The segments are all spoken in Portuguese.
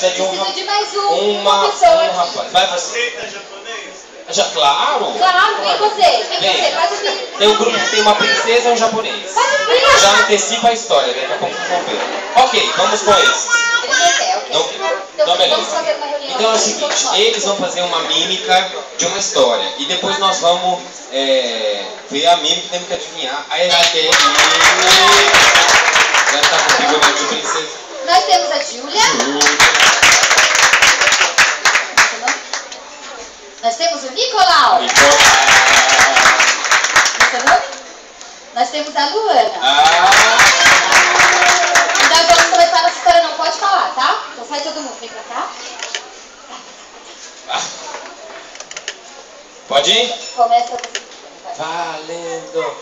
precisa de um Precisa de mais uma pessoa. Um rapaz. Vai você. Aceita japonês? Já, claro. Claro, vem você. Vem você, faz o filho. Tem um grupo, tem uma princesa e um japonês. Faz o filho. Já antecipa a história, daqui a pouco vocês vão ver. Ok, vamos com esses. Ele não quer, ok. Não quer. Então, Então beleza. vamos fazer uma reunião. Então é o seguinte, eles vão fazer uma mímica de uma história. E depois nós vamos ver a mímica e temos que adivinhar. Aí vai ter já está com figurinha de princesa. Nós temos a Júlia. Nós temos o Nicolau. Nós temos a Luana. E nós vamos começar nossa história, não pode falar, tá? Então sai todo mundo, vem pra cá. Pode ir? Começa você. Valendo!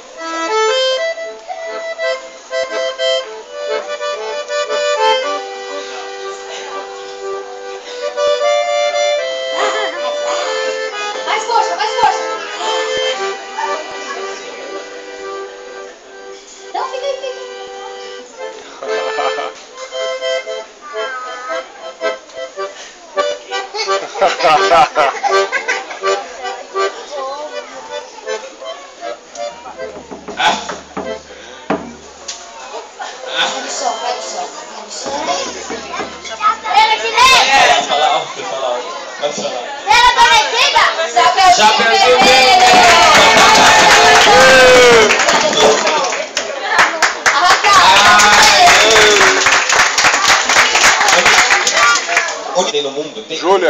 Mais força, mais força. Não, fica aí, fica Vai no chão, vai no chão. Vai no chão. Vai falar alto, fala alto. Vai falar. Chapeuzinho vermelho! Onde tem no mundo? Tem Júlia!